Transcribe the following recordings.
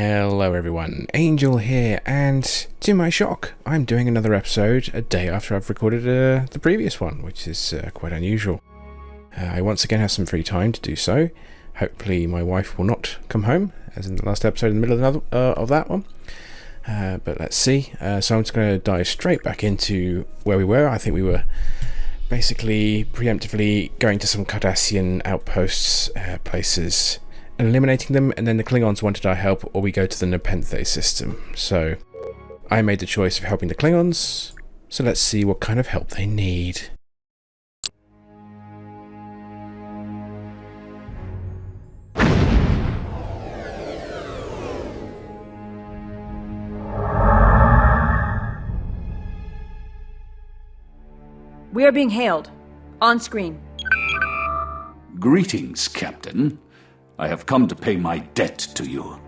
Hello everyone, Angel here, and to my shock, I'm doing another episode a day after I've recorded the previous one, which is quite unusual. I once again have some free time to do so. Hopefully my wife will not come home, as in the last episode in the middle of that one. But let's see. So I'm just going to dive straight back into where we were. I think we were basically preemptively going to some Cardassian outposts, places, and eliminating them, and then the Klingons wanted our help, or we go to the Nepenthe system. So I made the choice of helping the Klingons, so let's see what kind of help they need. We are being hailed. On screen. Greetings, Captain. I have come to pay my debt to you.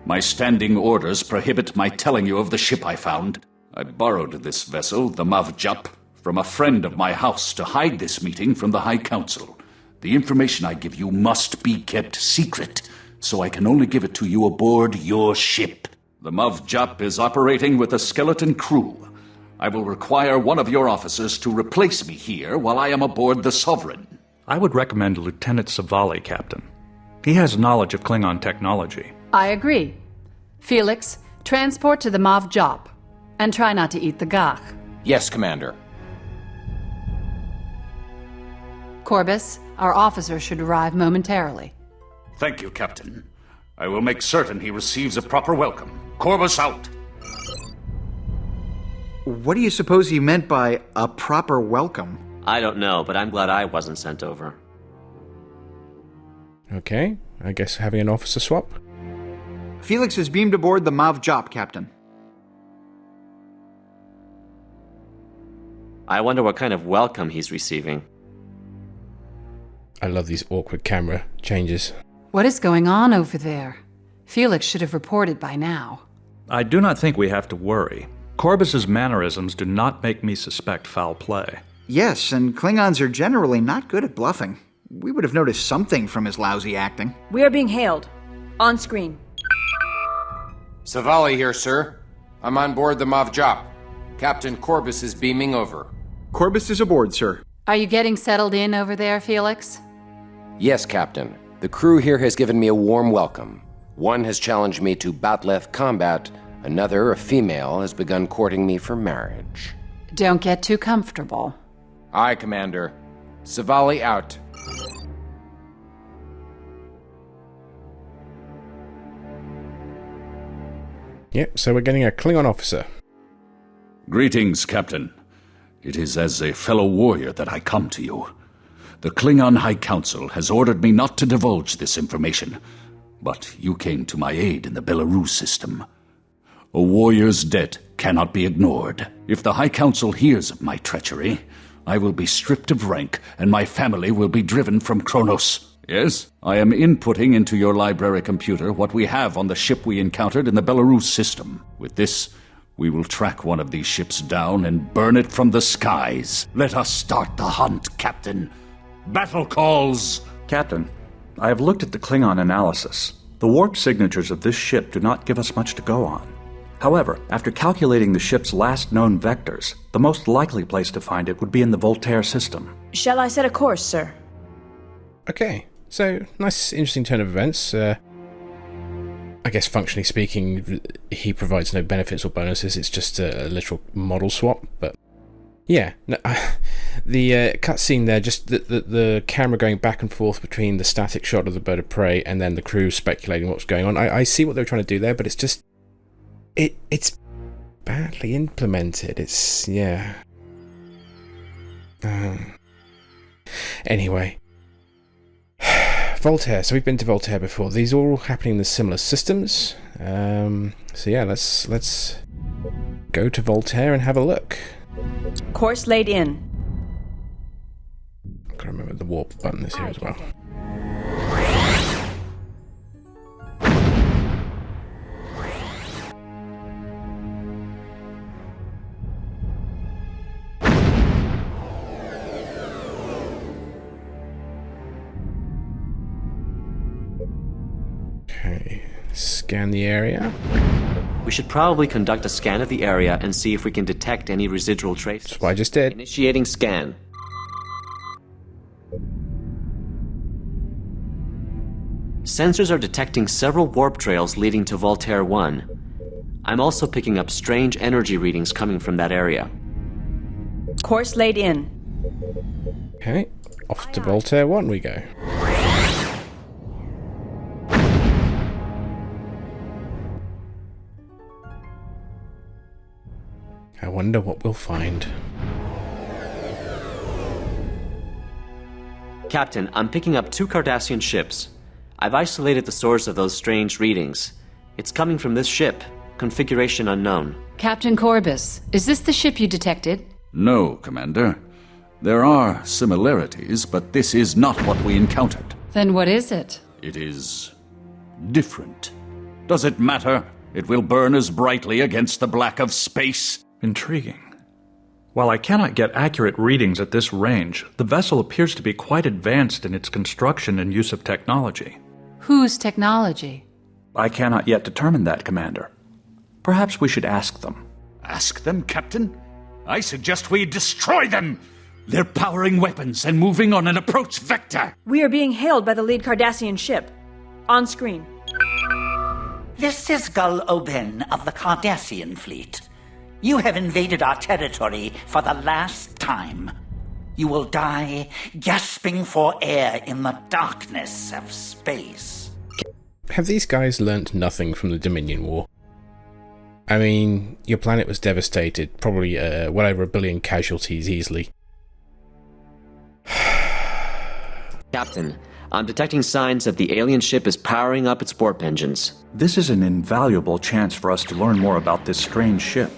My standing orders prohibit my telling you of the ship I found. I borrowed this vessel, the Mavjap, from a friend of my house to hide this meeting from the High Council. The information I give you must be kept secret, so I can only give it to you aboard your ship. The Mavjap is operating with a skeleton crew. I will require one of your officers to replace me here while I am aboard the Sovereign. I would recommend Lieutenant Savali, Captain. He has knowledge of Klingon technology. I agree. Felix, transport to the Mav Jop, and try not to eat the gach. Yes, Commander. Corbus, our officer should arrive momentarily. Thank you, Captain. I will make certain he receives a proper welcome. Corbus out! What do you suppose he meant by a proper welcome? I don't know, but I'm glad I wasn't sent over. Okay, I guess having an officer swap? Felix is beamed aboard the Mav Jop, Captain. I wonder what kind of welcome he's receiving. I love these awkward camera changes. What is going on over there? Felix should have reported by now. I do not think we have to worry. Corbus's mannerisms do not make me suspect foul play. Yes, and Klingons are generally not good at bluffing. We would have noticed something from his lousy acting. We are being hailed. On screen. Savali here, sir. I'm on board the Mavjap. Captain Corbus is beaming over. Corbus is aboard, sir. Are you getting settled in over there, Felix? Yes, Captain. The crew here has given me a warm welcome. One has challenged me to Batleth combat. Another, a female, has begun courting me for marriage. Don't get too comfortable. Aye, Commander. Savali out. Yep, so we're getting a Klingon officer. Greetings, Captain. It is as a fellow warrior that I come to you. The Klingon High Council has ordered me not to divulge this information, but you came to my aid in the Belarus system. A warrior's debt cannot be ignored. If the High Council hears of my treachery, I will be stripped of rank, and my family will be driven from Kronos. Yes, I am inputting into your library computer what we have on the ship we encountered in the Belarus system. With this, we will track one of these ships down and burn it from the skies. Let us start the hunt, Captain. Battle calls! Captain, I have looked at the Klingon analysis. The warp signatures of this ship do not give us much to go on. However, after calculating the ship's last known vectors, the most likely place to find it would be in the Voltaire system. Shall I set a course, sir? Okay, so nice, interesting turn of events. I guess functionally speaking, he provides no benefits or bonuses, it's just a literal model swap, but yeah. No, the cutscene there, just the camera going back and forth between the static shot of the bird of prey and then the crew speculating what's going on. I see what they're trying to do there, but it's just... It's badly implemented. It's... yeah. Anyway. Voltaire. So we've been to Voltaire before. These are all happening in the similar systems. So yeah, let's go to Voltaire and have a look. Course laid in. I can remember the warp button is here as well. Okay, Scan the area. We should probably conduct a scan of the area and see if we can detect any residual traces. That's what I just did. Initiating scan. Sensors are detecting several warp trails leading to Voltaire 1. I'm also picking up strange energy readings coming from that area. Course laid in. Okay, off to Voltaire 1 we go. I wonder what we'll find. Captain, I'm picking up 2 Cardassian ships. I've isolated the source of those strange readings. It's coming from this ship. Configuration unknown. Captain Corbus, is this the ship you detected? No, Commander. There are similarities, but this is not what we encountered. Then what is it? It is different. Does it matter? It will burn as brightly against the black of space. Intriguing. While I cannot get accurate readings at this range, the vessel appears to be quite advanced in its construction and use of technology. Whose technology? I cannot yet determine that, Commander. Perhaps we should ask them. Ask them, Captain? I suggest we destroy them! They're powering weapons and moving on an approach vector! We are being hailed by the lead Cardassian ship. On screen. This is Gul Oben of the Cardassian fleet. You have invaded our territory for the last time. You will die gasping for air in the darkness of space. Have these guys learnt nothing from the Dominion War? I mean, your planet was devastated, probably well over 1 billion casualties easily. Captain, I'm detecting signs that the alien ship is powering up its warp engines. This is an invaluable chance for us to learn more about this strange ship.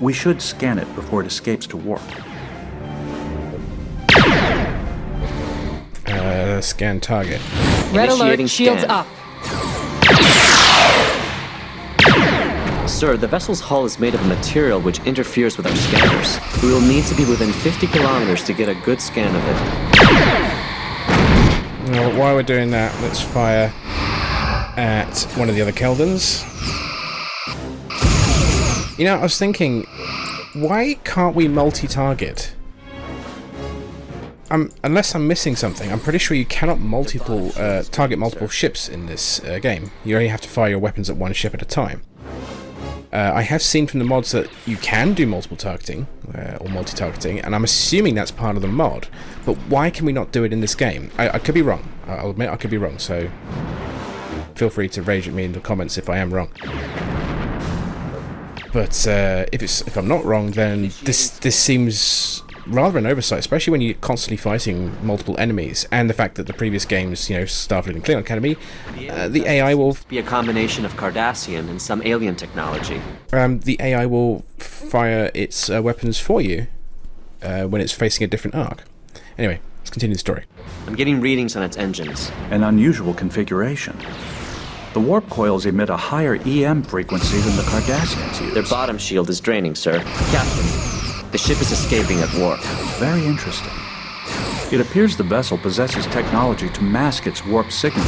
We should scan it before it escapes to warp. Scan target. Red Initiating alert, shields scan. up. Sir, the vessel's hull is made of a material which interferes with our scanners. We will need to be within 50 kilometers to get a good scan of it. Well, while we're doing that, let's fire at one of the other Keldons. You know, I was thinking, why can't we multi-target? Unless I'm missing something, I'm pretty sure you cannot target multiple ships in this game. You only have to fire your weapons at one ship at a time. I have seen from the mods that you can do multiple targeting, or multi-targeting, and I'm assuming that's part of the mod. But why can we not do it in this game? I could be wrong. I'll admit I could be wrong, so feel free to rage at me in the comments if I am wrong. But if I'm not wrong, then this seems rather an oversight, especially when you're constantly fighting multiple enemies, and the fact that the previous games, you know, Starfleet and Klingon Academy, the AI will be a combination of Cardassian and some alien technology. The AI will fire its weapons for you when it's facing a different arc. Anyway, let's continue the story. I'm getting readings on its engines. An unusual configuration. The warp coils emit a higher EM frequency than the Cardassians use. Their bottom shield is draining, sir. Captain, the ship is escaping at warp. Very interesting. It appears the vessel possesses technology to mask its warp signature.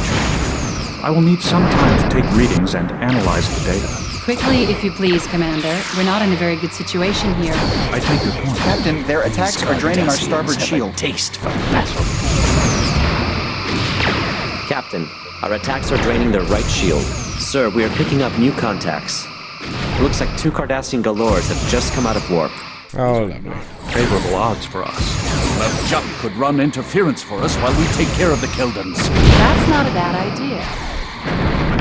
I will need some time to take readings and analyze the data. Quickly, if you please, Commander. We're not in a very good situation here. I take your point. Captain, their attacks are draining our starboard shield. Taste for battle. Captain, our attacks are draining their right shield. Sir, we are picking up new contacts. It looks like 2 Cardassian galores have just come out of warp. Oh, lovely. Favorable odds for us. Well, Juck could run interference for us while we take care of the Keldons. That's not a bad idea.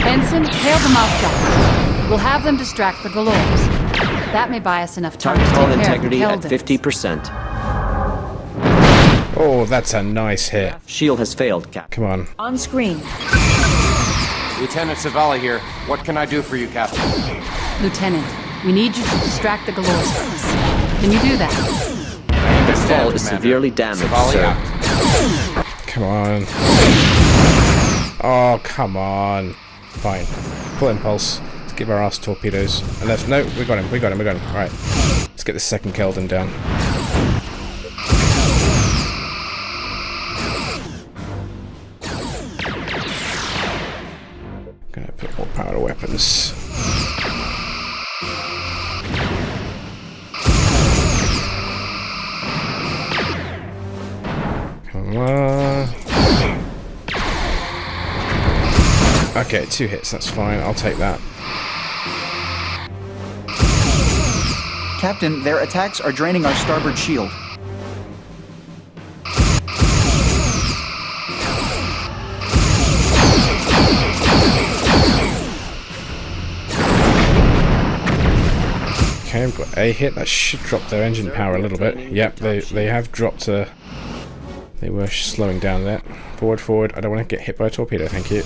Ensign, hail them off Juck. We'll have them distract the galores. That may buy us enough time Target to hull take care of the integrity at Keldons. 50%. Oh, that's a nice hit. Shield has failed, Captain. Come on. On screen. Lieutenant Zavala here. What can I do for you, Captain? Lieutenant, we need you to distract the galores for us. Can you do that? This hull is severely damaged, Zavala sir. out. Come on. Oh, come on. Fine. Full impulse. Let's give our ass torpedoes. Unless, no, we got him. Alright. Let's get the second Keldon down. Gonna put more power to weapons. weapons. Come on. Okay, 2 hits, that's fine. I'll take that. Captain, their attacks are draining our starboard shield. Okay, we've got a hit. That should drop their engine power a little bit. Yep, they have dropped. They were slowing down there. Forward, forward. I don't want to get hit by a torpedo, thank you.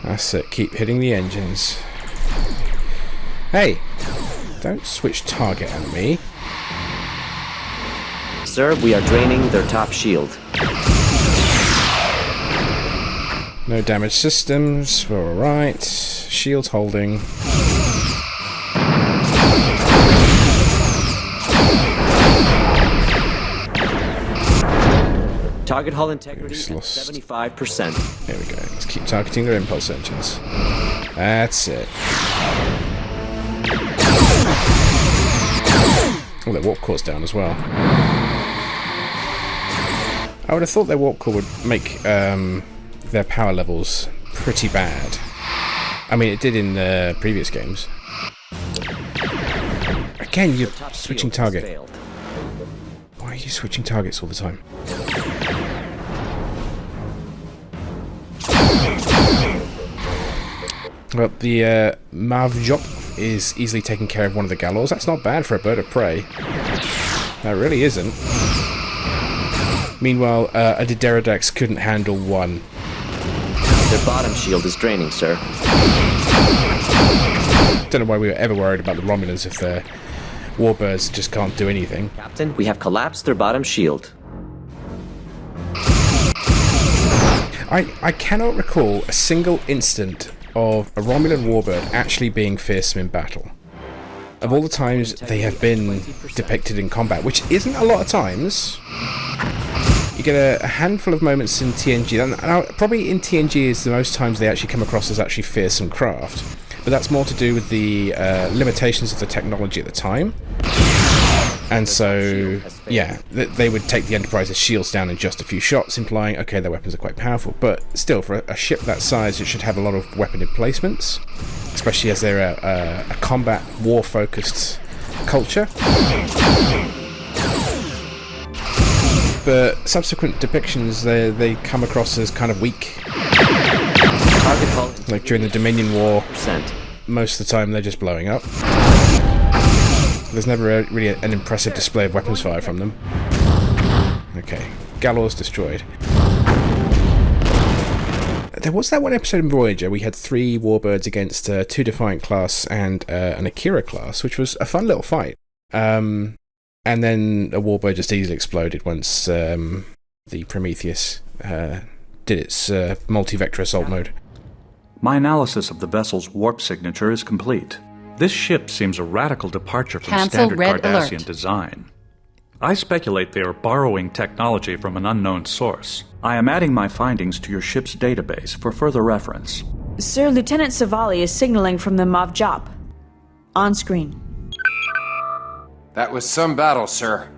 That's it. Keep hitting the engines. Hey! Don't switch target on me. Sir, we are draining their top shield. No damage systems. We're alright. Shield holding. Target hull integrity at 75%. There we go. Let's keep targeting their impulse engines. That's it. Oh, their warp core's down as well. I would have thought their warp core would make their power levels pretty bad. I mean, it did in the previous games. Again, you're switching target. Why are you switching targets all the time? Well, the Mavjop is easily taking care of one of the gallows. That's not bad for a bird of prey. That really isn't. Meanwhile, a Dideridax couldn't handle one. Their bottom shield is draining, sir. Don't know why we were ever worried about the Romulans if their warbirds just can't do anything. Captain, we have collapsed their bottom shield. I cannot recall a single instant of a Romulan warbird actually being fearsome in battle. Of all the times they have been depicted in combat, which isn't a lot of times, you get a handful of moments in TNG, and probably in TNG is the most times they actually come across as actually fearsome craft, but that's more to do with the limitations of the technology at the time. And so, yeah, they would take the Enterprise's shields down in just a few shots, implying, okay, their weapons are quite powerful. But still, for a ship that size, it should have a lot of weapon emplacements, especially as they're a combat, war-focused culture. But subsequent depictions, they come across as kind of weak. Like during the Dominion War, most of the time they're just blowing up. There's never really an impressive display of weapons fire from them. Okay, Gallows destroyed. There was that one episode in Voyager, we had 3 warbirds against 2 Defiant class and an Akira class, which was a fun little fight. And then a warbird just easily exploded once the Prometheus did its multi-vector assault mode. My analysis of the vessel's warp signature is complete. This ship seems a radical departure from standard Cardassian design. I speculate they are borrowing technology from an unknown source. I am adding my findings to your ship's database for further reference. Sir, Lieutenant Savali is signaling from the Mavjop. On screen. That was some battle, sir.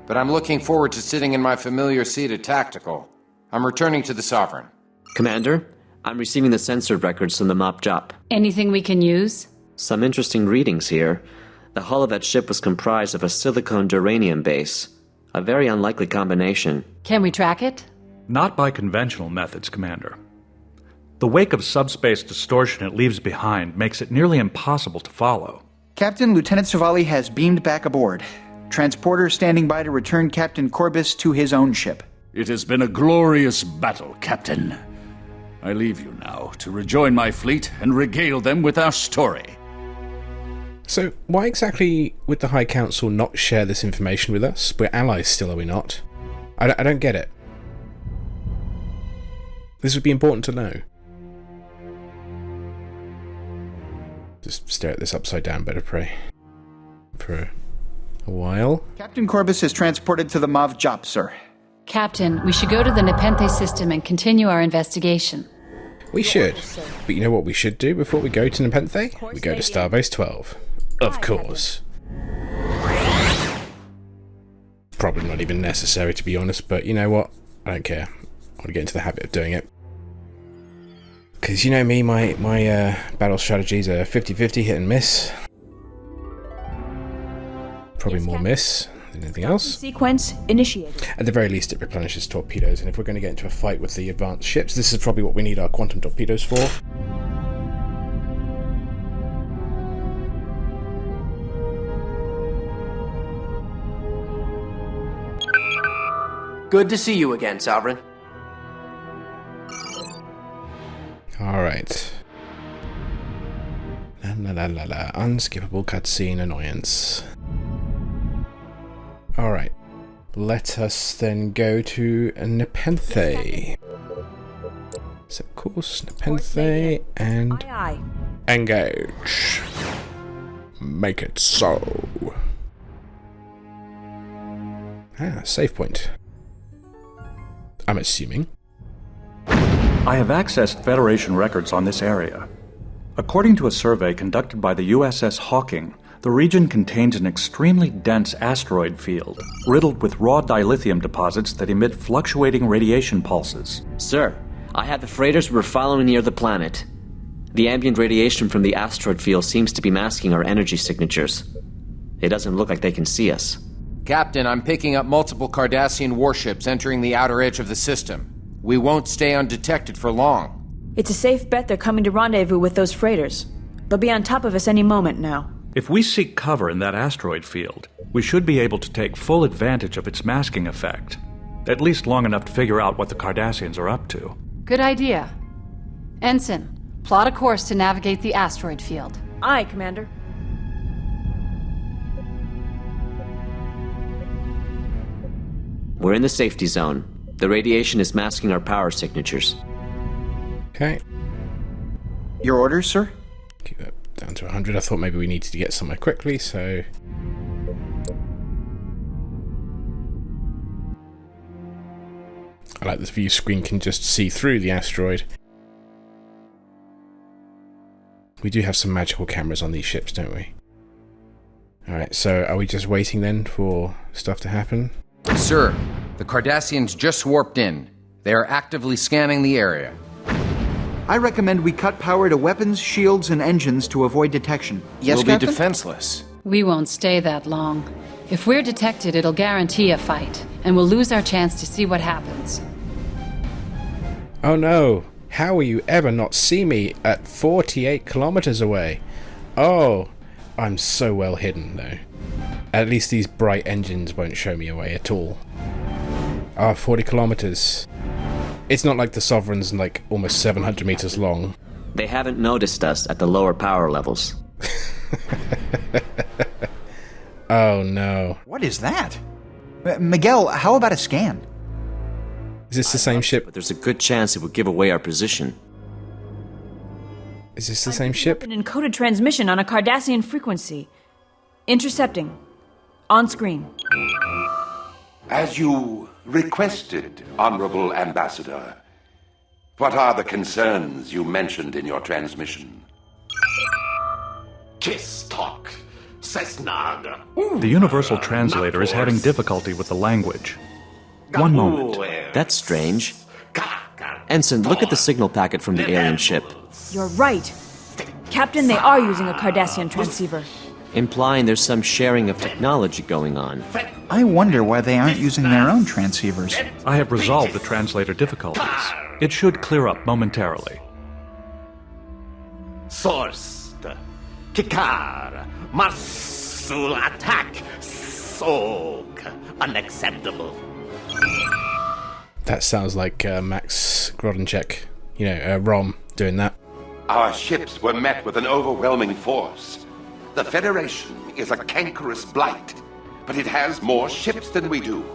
But I'm looking forward to sitting in my familiar seat at Tactical. I'm returning to the Sovereign. Commander, I'm receiving the censored records from the Mavjop. Anything we can use? Some interesting readings here. The hull of that ship was comprised of a silicon duranium base. A very unlikely combination. Can we track it? Not by conventional methods, Commander. The wake of subspace distortion it leaves behind makes it nearly impossible to follow. Captain, Lieutenant Savali has beamed back aboard. Transporter standing by to return Captain Corbus to his own ship. It has been a glorious battle, Captain. I leave you now to rejoin my fleet and regale them with our story. So, why exactly would the High Council not share this information with us? We're allies still, are we not? I don't get it. This would be important to know. Just stare at this upside down bed of prey for a while. Captain Corbus is transported to the Mavjop, sir. Captain, we should go to the Nepenthe system and continue our investigation. We should. But you know what we should do before we go to Nepenthe? We go to Starbase 12. Of course. Probably not even necessary, to be honest, but you know what? I don't care. I want to get into the habit of doing it. Because you know me, my battle strategies are 50-50, hit and miss. Probably more miss than anything else. Sequence initiated. At the very least, it replenishes torpedoes, and if we're going to get into a fight with the advanced ships, this is probably what we need our quantum torpedoes for. Good to see you again, Sovereign. Alright. La la la la. Unskippable cutscene annoyance. Alright. Let us then go to Nepenthe. Set course, Nepenthe, and Aye, aye. engage. Make it so. Save point. I'm assuming. I have accessed Federation records on this area. According to a survey conducted by the USS Hawking, the region contains an extremely dense asteroid field, riddled with raw dilithium deposits that emit fluctuating radiation pulses. Sir, I have the freighters we're following near the planet. The ambient radiation from the asteroid field seems to be masking our energy signatures. It doesn't look like they can see us. Captain, I'm picking up multiple Cardassian warships entering the outer edge of the system. We won't stay undetected for long. It's a safe bet they're coming to rendezvous with those freighters. They'll be on top of us any moment now. If we seek cover in that asteroid field, we should be able to take full advantage of its masking effect. At least long enough to figure out what the Cardassians are up to. Good idea. Ensign, plot a course to navigate the asteroid field. Aye, Commander. We're in the safety zone. The radiation is masking our power signatures. Okay. Your orders, sir? Keep that down to 100. I thought maybe we needed to get somewhere quickly, so... I like this view screen can just see through the asteroid. We do have some magical cameras on these ships, don't we? Alright, so are we just waiting then for stuff to happen? Sir, the Cardassians just warped in. They are actively scanning the area. I recommend we cut power to weapons, shields, and engines to avoid detection. Yes, We'll Captain? be defenseless. We won't stay that long. If we're detected, it'll guarantee a fight, and we'll lose our chance to see what happens. Oh no! How will you ever not see me at 48 kilometers away? Oh, I'm so well hidden though. At least these bright engines won't show me away at all. 40 kilometers. It's not like the Sovereign's like almost 700 meters long. They haven't noticed us at the lower power levels. Oh no. What is that? Miguel, how about a scan? Is this the same ship? But there's a good chance it would give away our position. Is this the same ship? An encoded transmission on a Cardassian frequency. Intercepting. On screen. As you requested, Honorable Ambassador, what are the concerns you mentioned in your transmission? Kessok, Cessnag. The Universal Translator is having difficulty with the language. One moment. That's strange. Ensign, look at the signal packet from the alien ship. You're right. Captain, they are using a Cardassian transceiver. Implying there's some sharing of technology going on. I wonder why they aren't using their own transceivers. I have resolved the translator difficulties. It should clear up momentarily. Source. Kikar. Marsul attack. Soak. Unacceptable. That sounds like Max Grodenchek. You know, Rom doing that. Our ships were met with an overwhelming force. The Federation is a cankerous blight, but it has more ships than we do.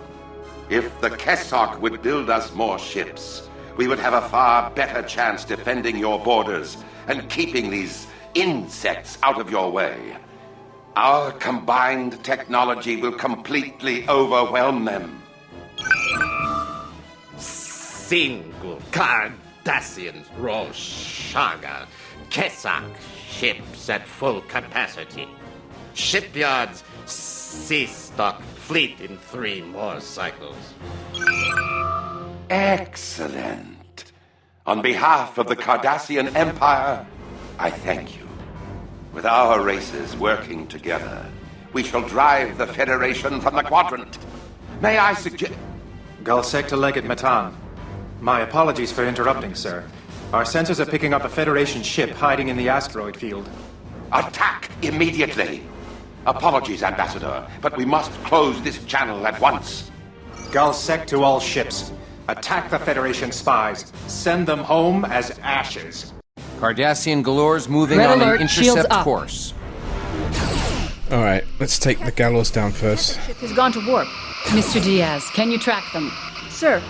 If the Kessok would build us more ships, we would have a far better chance defending your borders and keeping these insects out of your way. Our combined technology will completely overwhelm them. Single Cardassian Cardassian Roshaga, Kessok ships at full capacity. Shipyards stock fleet in 3 more cycles. Excellent. On behalf of the Cardassian Empire, I thank you. With our races working together, we shall drive the Federation from the quadrant. May I suggest... Galsec to Legate Matan. My apologies for interrupting, sir. Our sensors are picking up a Federation ship hiding in the asteroid field. Attack immediately! Apologies, Ambassador, but we must close this channel at once. Galsec to all ships. Attack the Federation spies. Send them home as ashes. Cardassian Galores moving Red on alert, an shields intercept up. course. Alright, let's take the Gallows down first. Ship has gone to warp. Mr. Diaz, can you track them? Sir,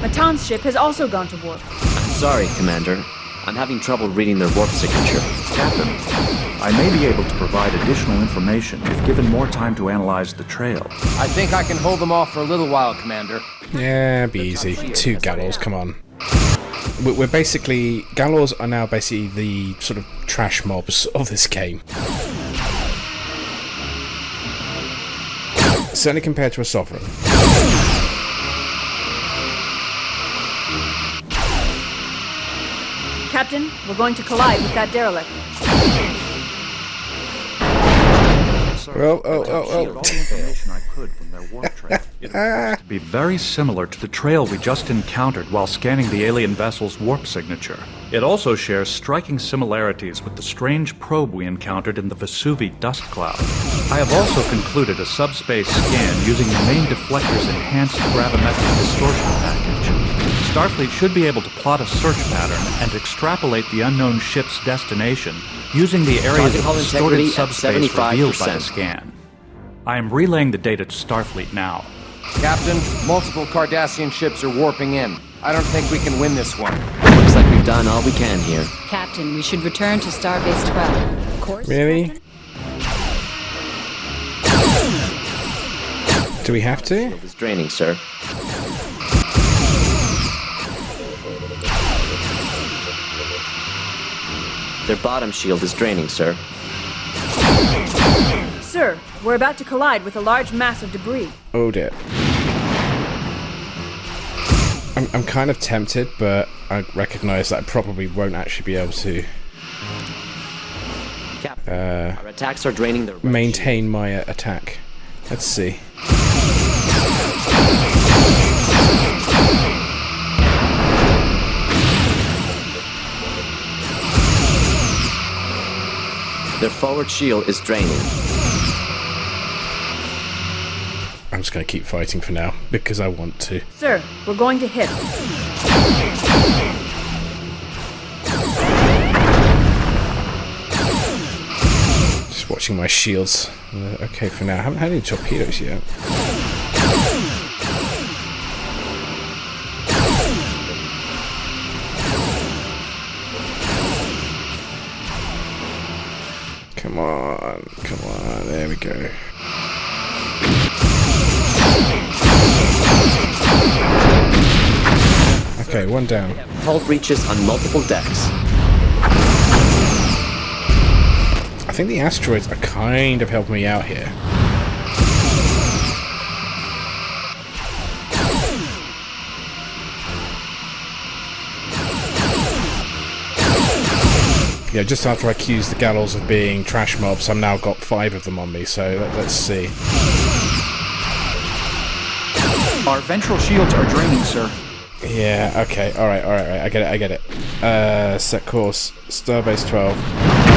Matan's ship has also gone to warp. Sorry, Commander. I'm having trouble reading their warp signature. Captain, I may be able to provide additional information if given more time to analyze the trail. I think I can hold them off for a little while, Commander. Yeah, be easy. 2 Gallows, come on. We're basically... Gallows are now basically the sort of trash mobs of this game. Certainly compared to a Sovereign. Captain, we're going to collide with that derelict. All the information I could from their warp trail. It appears to be very similar to the trail we just encountered while scanning the alien vessel's warp signature. It also shares striking similarities with the strange probe we encountered in the Vesuvi dust cloud. I have also concluded a subspace scan using the main deflector's enhanced gravimetric distortion package. Starfleet should be able to plot a search pattern and extrapolate the unknown ship's destination using the areas of distorted subspace revealed by the scan. I am relaying the data to Starfleet now. Captain, multiple Cardassian ships are warping in. I don't think we can win this one. Looks like we've done all we can here. Captain, we should return to Starbase 12. Of course. Really? Do we have to? Shield is draining, sir. Their bottom shield is draining, sir. Sir, we're about to collide with a large mass of debris. Oh dear. I'm kind of tempted, but I recognise that I probably won't actually be able to Our attacks are draining their maintain my attack. Let's see. Their forward shield is draining. I'm just going to keep fighting for now, because I want to. Sir, we're going to hit. Just watching my shields. Okay for now. I haven't had any torpedoes yet. Come on, there we go. Okay, one down. Hull breaches on multiple decks. I think the asteroids are kind of helping me out here. Yeah, just after I accused the Gallows of being trash mobs, I've now got 5 of them on me, so let's see. Our ventral shields are draining, sir. Yeah, okay, alright, I get it. Set course, Starbase 12.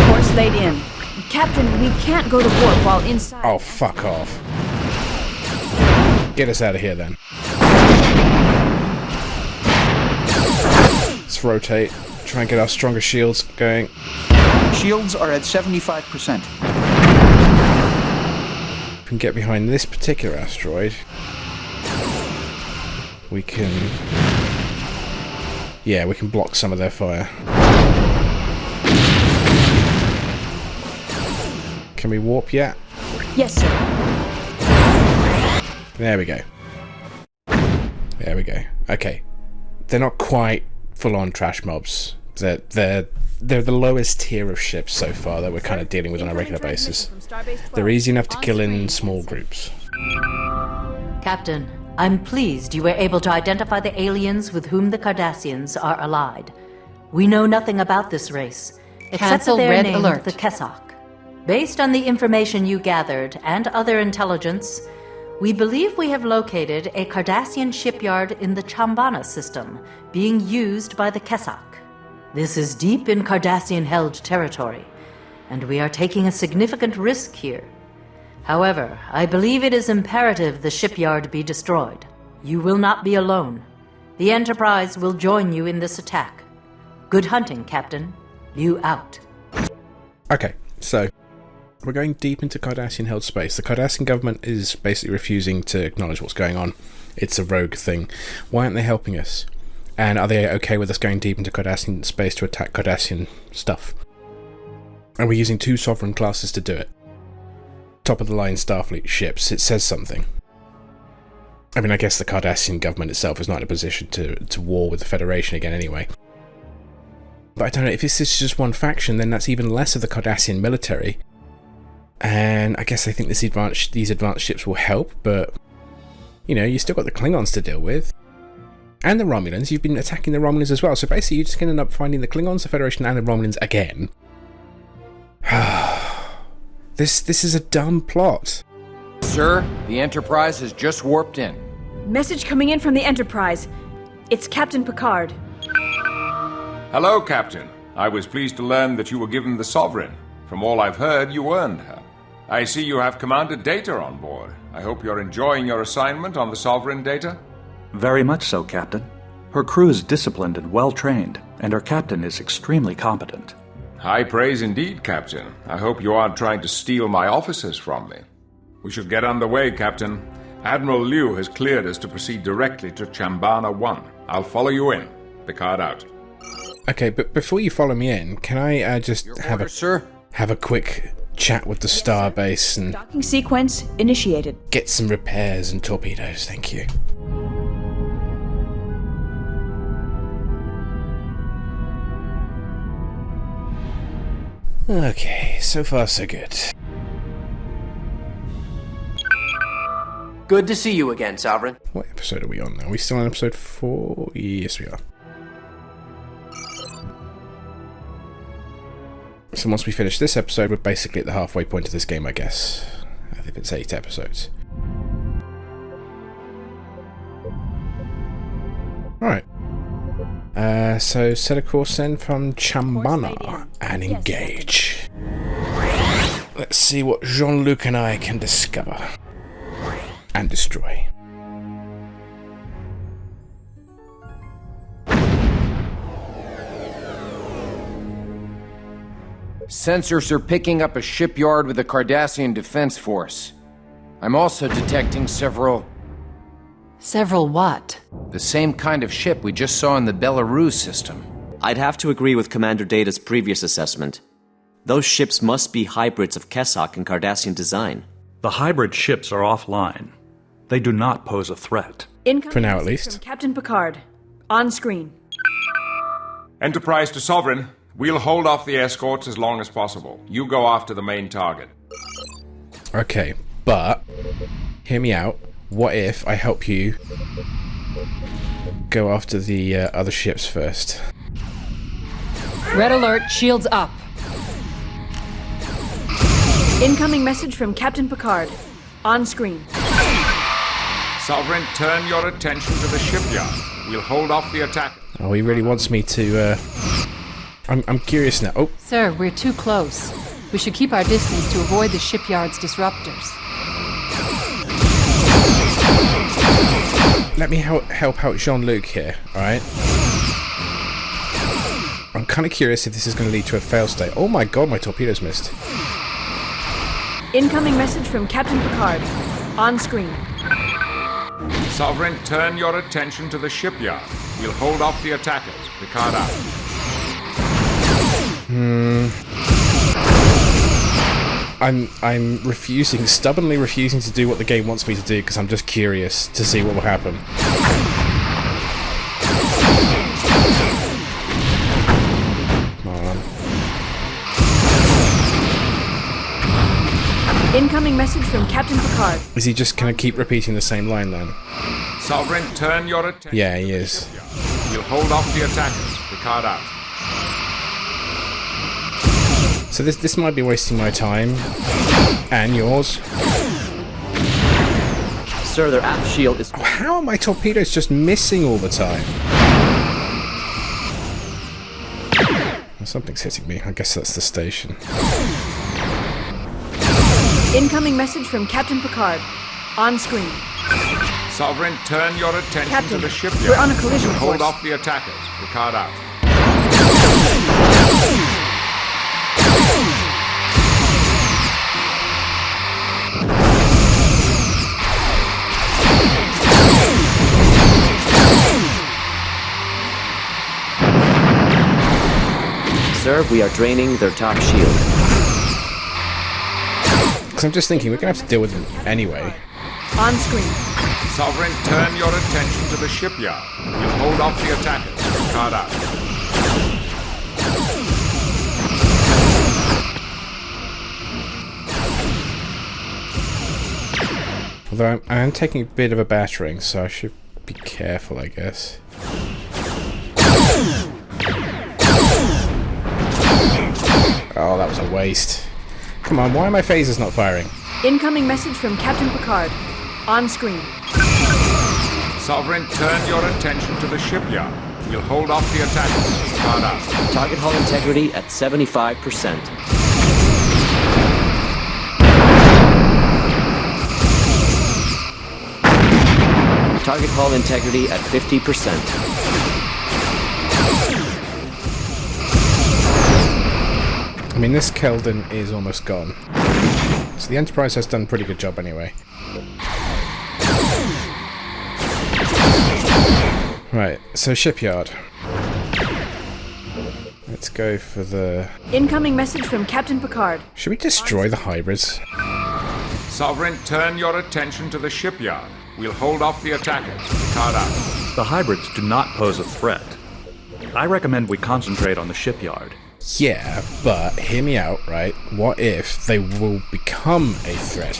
Course laid in. Captain, we can't go to warp while inside. Oh, fuck off. Get us out of here, then. Let's rotate. Try and get our stronger shields going. Shields are at 75%. If we can get behind this particular asteroid, we can... Yeah, we can block some of their fire. Can we warp yet? Yes, sir. There we go. There we go. Okay. They're not quite full-on trash mobs. They're the lowest tier of ships so far that we're kind of dealing with on a regular basis. They're easy enough to kill in small groups. Captain, I'm pleased you were able to identify the aliens with whom the Cardassians are allied. We know nothing about this race, except Cancel that they're red named alert. the Kessok. Based on the information you gathered and other intelligence, we believe we have located a Cardassian shipyard in the Chambana system being used by the Kessok. This is deep in Cardassian-held territory, and we are taking a significant risk here. However, I believe it is imperative the shipyard be destroyed. You will not be alone. The Enterprise will join you in this attack. Good hunting, Captain. You out. Okay, so we're going deep into Cardassian-held space. The Cardassian government is basically refusing to acknowledge what's going on. It's a rogue thing. Why aren't they helping us? And are they okay with us going deep into Cardassian space to attack Cardassian stuff? And we're using 2 sovereign classes to do it. Top-of-the-line Starfleet ships. It says something. I mean, I guess the Cardassian government itself is not in a position to war with the Federation again anyway. But I don't know, if this is just one faction, then that's even less of the Cardassian military. And I guess I think these advanced ships will help, but, you know, you still got the Klingons to deal with. And the Romulans. You've been attacking the Romulans as well, so basically you're just going to end up finding the Klingons, the Federation, and the Romulans again. This is a dumb plot. Sir, the Enterprise has just warped in. Message coming in from the Enterprise. It's Captain Picard. Hello, Captain. I was pleased to learn that you were given the Sovereign. From all I've heard, you earned her. I see you have Commander Data on board. I hope you're enjoying your assignment on the Sovereign, Data? Very much so, Captain. Her crew is disciplined and well-trained, and her captain is extremely competent. High praise indeed, Captain. I hope you aren't trying to steal my officers from me. We should get underway, Captain. Admiral Liu has cleared us to proceed directly to Chambana 1. I'll follow you in. Picard out. Okay, but before you follow me in, can I just have a quick chat with the Starbase and Docking sequence initiated. Get some repairs and torpedoes, thank you. Okay, so far so good. Good to see you again, Sovereign. What episode are we on now? Are we still on episode 4? Yes, we are. So once we finish this episode, we're basically at the halfway point of this game, I guess. I think it's 8 episodes. Alright. So set a course then from Chambana and engage. Let's see what Jean-Luc and I can discover. And destroy. Sensors are picking up a shipyard with the Cardassian Defense Force. I'm also detecting several... Several what? The same kind of ship we just saw in the Belarus system. I'd have to agree with Commander Data's previous assessment. Those ships must be hybrids of Kessok and Cardassian design. The hybrid ships are offline. They do not pose a threat. Incoming for now, at message least. From Captain Picard. On screen. Enterprise to Sovereign. We'll hold off the escorts as long as possible. You go after the main target. Okay, but hear me out. What if I help you go after the other ships first? Red alert, shields up. Incoming message from Captain Picard. On screen. Sovereign, turn your attention to the shipyard. We'll hold off the attack. Oh, he really wants me to... I'm curious now. Oh, Sir, we're too close. We should keep our distance to avoid the shipyard's disruptors. let me help out Jean-Luc here, alright? I'm kind of curious if this is going to lead to a fail state. Oh my god, my torpedoes missed. Incoming message from Captain Picard. On screen. Sovereign, turn your attention to the shipyard. We'll hold off the attackers. Picard out. I'm stubbornly refusing to do what the game wants me to do because I'm just curious to see what will happen. Incoming message from Captain Picard. Is he just going to keep repeating the same line then? Sovereign, turn your attention. Yeah, he is. We'll hold off the attackers. Picard out. So this might be wasting my time. And yours. Sir, their aft shield is... How are my torpedoes just missing all the time? Something's hitting me. I guess that's the station. Incoming message from Captain Picard. On screen. Sovereign, turn your attention Captain, to the shipyard. we're on a collision We'll hold course. off the attackers. Picard out. Sir, we are draining their top shield. Because I'm just thinking, we're going to have to deal with them anyway. On screen. Sovereign, turn your attention to the shipyard. We'll hold off the attackers. Picard out. Although I am taking a bit of a battering, so I should be careful, I guess. Oh, that was a waste. Come on, why are my phasers not firing? Incoming message from Captain Picard. On screen. Sovereign, turn your attention to the shipyard. We'll hold off the attackers. Picard out. Target hull integrity at 75%. Target hull integrity at 50%. I mean, this Keldon is almost gone. So the Enterprise has done a pretty good job anyway. Right, so shipyard. Let's go for the... Incoming message from Captain Picard. Should we destroy the hybrids? Sovereign, turn your attention to the shipyard. We'll hold off the attackers. Picard out. The hybrids do not pose a threat. I recommend we concentrate on the shipyard. Yeah, but hear me out, right? What if they will become a threat?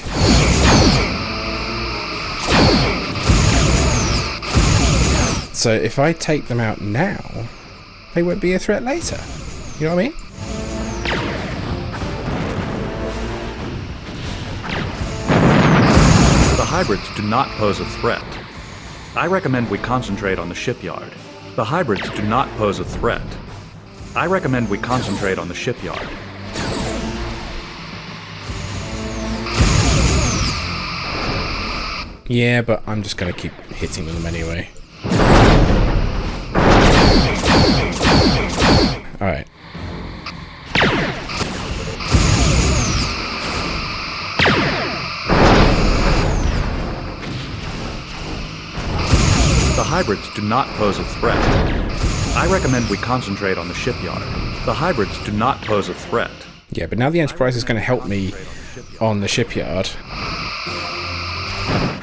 So if I take them out now, they won't be a threat later. You know what I mean? The hybrids do not pose a threat. I recommend we concentrate on the shipyard. The hybrids do not pose a threat. I recommend we concentrate on the shipyard. Yeah, but I'm just going to keep hitting them anyway. Alright. The hybrids do not pose a threat. I recommend we concentrate on the shipyard. The hybrids do not pose a threat. Yeah, but now the Enterprise is going to help me on the shipyard.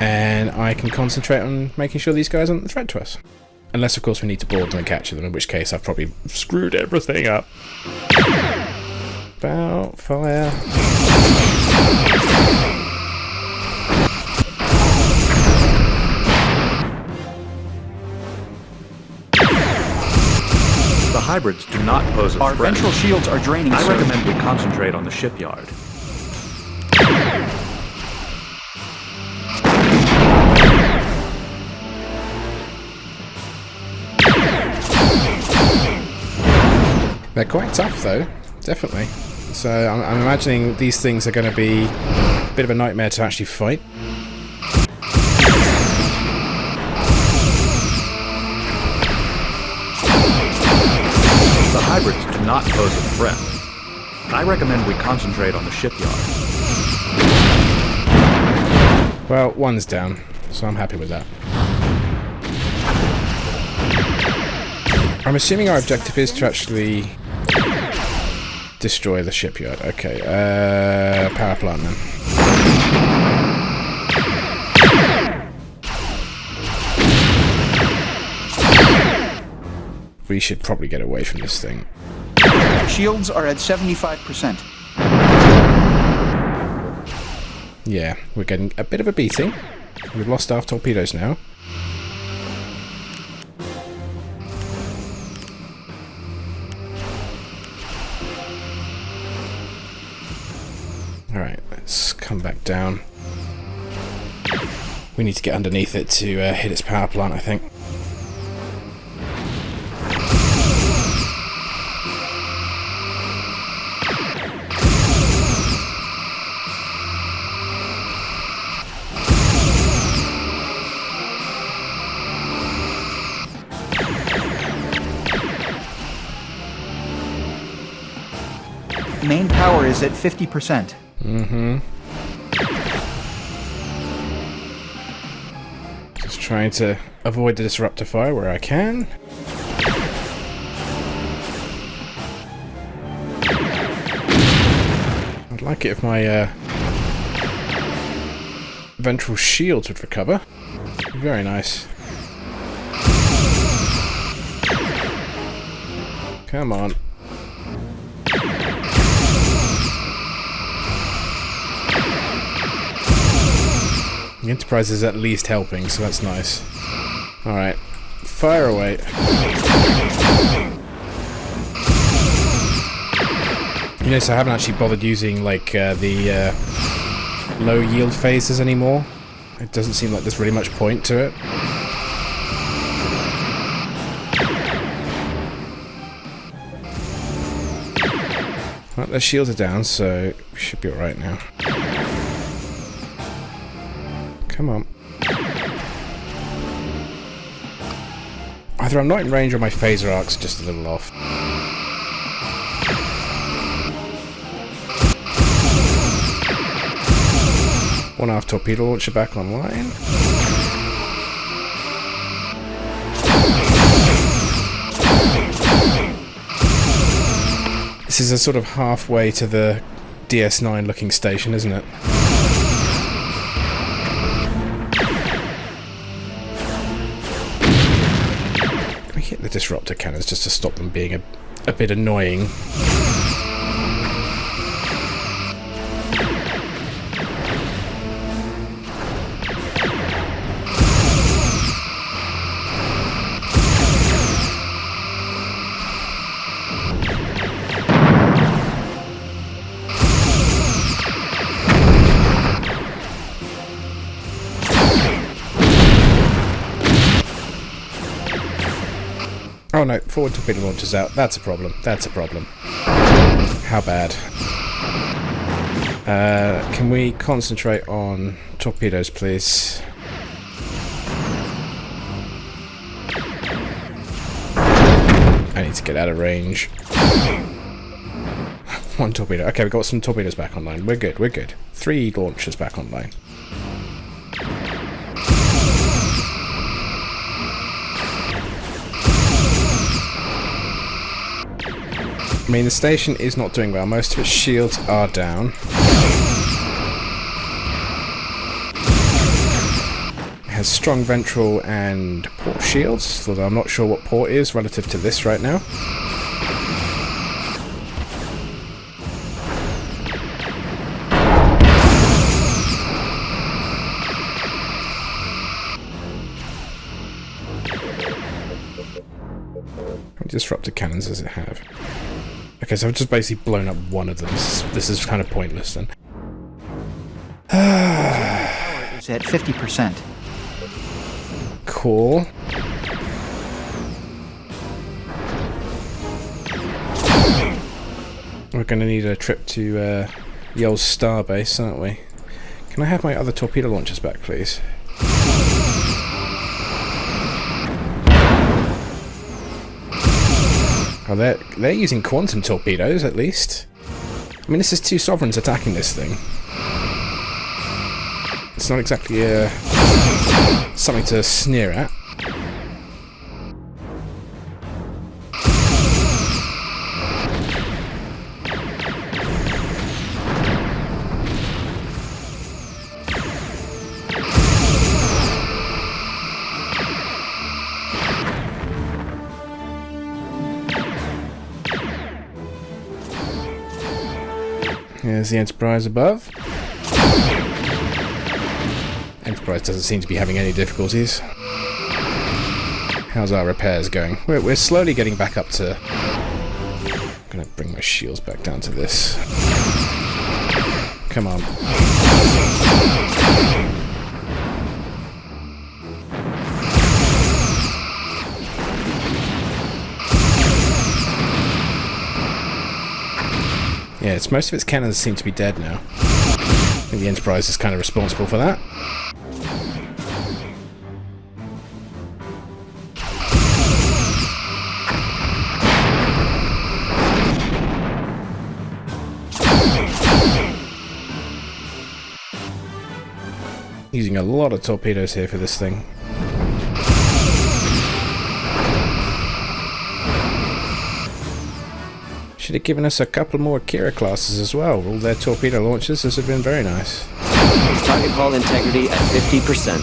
And I can concentrate on making sure these guys aren't a threat to us. Unless, of course, we need to board them and capture them, in which case I've probably screwed everything up. About fire. The hybrids do not pose a threat. Our ventral shields are draining, I sir. recommend we concentrate on the shipyard. They're quite tough, though. Definitely. So I'm imagining these things are going to be a bit of a nightmare to actually fight. The hybrids do not pose a threat. I recommend we concentrate on the shipyard. Well, one's down, so I'm happy with that. I'm assuming our objective is to actually destroy the shipyard. Okay, power plant then. We should probably get away from this thing. Shields are at 75%. Yeah, we're getting a bit of a beating. We've lost our torpedoes now. Alright, let's come back down. We need to get underneath it to hit its power plant, I think. Main power is at 50%. Mm-hmm. Just trying to avoid the disruptor fire where I can. I'd like it if my ventral shields would recover. Very nice. Come on. The Enterprise is at least helping, so that's nice. Alright, fire away. You notice I haven't actually bothered using, like, the low yield phases anymore. It doesn't seem like there's really much point to it. Well, their shields are down, so we should be alright now. Come on. Either I'm not in range or my phaser arc's just a little off. One half torpedo launcher back online. This is a sort of halfway to the DS9 looking station, isn't it? Can we hit the disruptor cannons just to stop them being a bit annoying? Oh no, forward torpedo launcher's out. That's a problem. That's a problem. How bad? Can we concentrate on torpedoes, please? I need to get out of range. One torpedo. Okay, we've got some torpedoes back online. We're good, we're good. 3 launchers back online. I mean, the station is not doing well. Most of its shields are down. It has strong ventral and port shields, although I'm not sure what port is relative to this right now. How many disruptor cannons does it have? Okay, so I've just basically blown up one of them. This is kind of pointless then. It's at 50%. Cool. We're going to need a trip to the old starbase, aren't we? Can I have my other torpedo launchers back, please? Oh, they're using quantum torpedoes, at least. I mean, this is 2 sovereigns attacking this thing. It's not exactly something to sneer at. Here's the Enterprise above. Enterprise doesn't seem to be having any difficulties. How's our repairs going? We're slowly getting back up to... I'm gonna bring my shields back down to this. Come on. Yeah, most of its cannons seem to be dead now. I think the Enterprise is kind of responsible for that. Using a lot of torpedoes here for this thing. Should have given us a couple more Kira classes as well. All their torpedo launchers. This would have been very nice. Target hull integrity at 50%.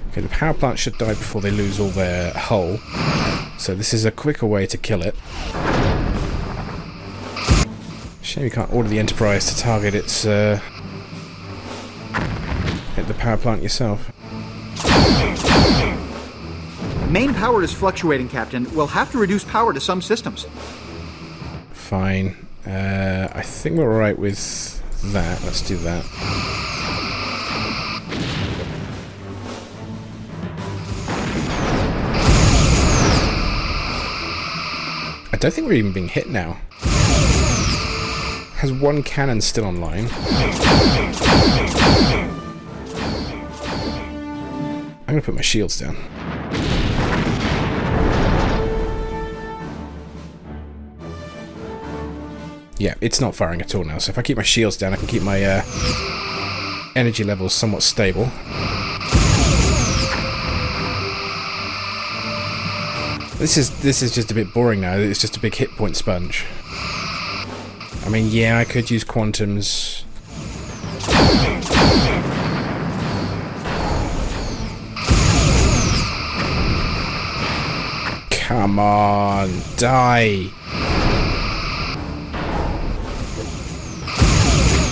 Okay, the power plant should die before they lose all their hull. So this is a quicker way to kill it. Shame you can't order the Enterprise to target its hit the power plant yourself. Main power is fluctuating, Captain. We'll have to reduce power to some systems. Fine. I think we're alright with that. Let's do that. I don't think we're even being hit now. Has one cannon still online. I'm gonna put my shields down. Yeah, it's not firing at all now, so if I keep my shields down I can keep my energy levels somewhat stable. This is just a bit boring now. It's just a big hit point sponge. I mean, yeah, I could use quantums. Come on, die!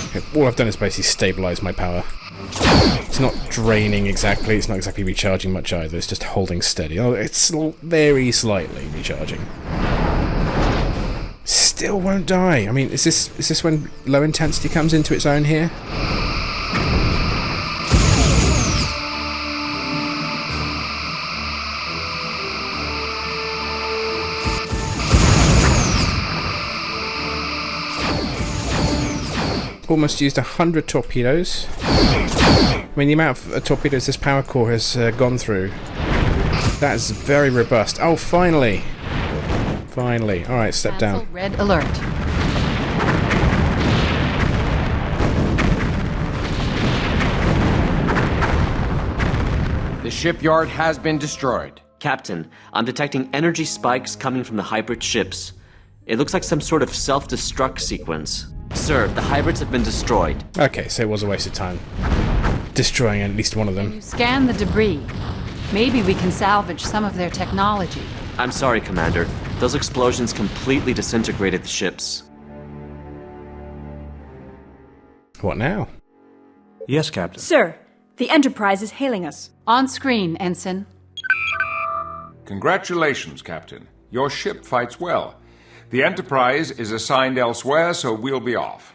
Okay, all I've done is basically stabilize my power. It's not draining exactly, it's not exactly recharging much either, it's just holding steady. Oh, it's very slightly recharging. Still won't die. I mean, is this when low intensity comes into its own here? Almost used 100 torpedoes. I mean, the amount of torpedoes this power core has gone through. That is very robust. Oh, finally! Finally. Alright, step down. Red alert. The shipyard has been destroyed. Captain, I'm detecting energy spikes coming from the hybrid ships. It looks like some sort of self-destruct sequence. Sir, the hybrids have been destroyed. Okay, so it was a waste of time. Destroying at least one of them. Scan the debris. Maybe we can salvage some of their technology. I'm sorry, Commander. Those explosions completely disintegrated the ships. What now? Yes, Captain. Sir, the Enterprise is hailing us. On screen, Ensign. Congratulations, Captain. Your ship fights well. The Enterprise is assigned elsewhere, so we'll be off.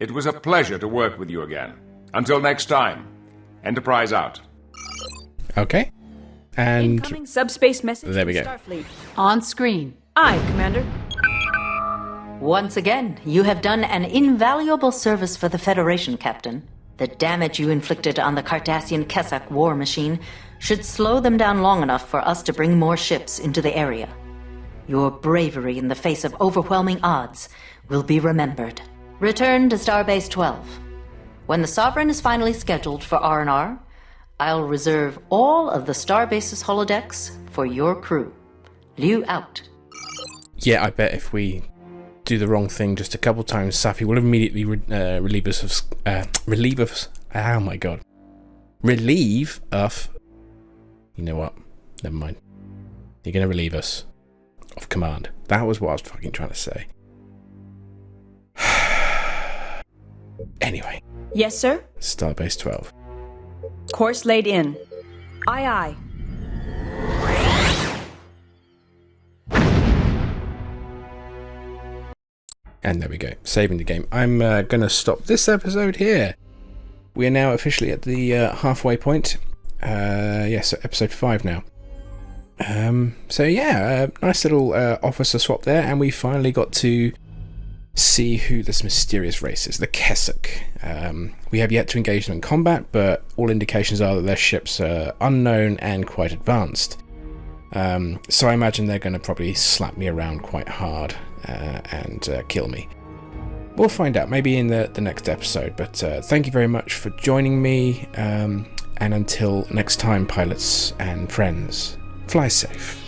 It was a pleasure to work with you again. Until next time, Enterprise out. Okay. And incoming subspace message there we go. Starfleet. On screen. Aye, Commander. Once again, you have done an invaluable service for the Federation, Captain. The damage you inflicted on the Cardassian Kessok war machine should slow them down long enough for us to bring more ships into the area. Your bravery in the face of overwhelming odds will be remembered. Return to Starbase 12. When the Sovereign is finally scheduled for R&R, I'll reserve all of the Starbase's holodecks for your crew. Liu out. Yeah, I bet if we do the wrong thing just a couple times, Safi will immediately relieve us of... relieve us... Oh my god. Relieve of... You know what? Never mind. You're going to relieve us of command. That was what I was fucking trying to say. Anyway. Yes, sir? Starbase 12. Course laid in. Aye, aye. And there we go, saving the game. I'm going to stop this episode here. We are now officially at the halfway point. So episode 5 now. Nice little officer swap there, and we finally got to see who this mysterious race is, the Kessok. We have yet to engage them in combat, but all indications are that their ships are unknown and quite advanced. So I imagine they're going to probably slap me around quite hard and kill me. We'll find out, maybe in the next episode, but thank you very much for joining me, and until next time, pilots and friends, fly safe.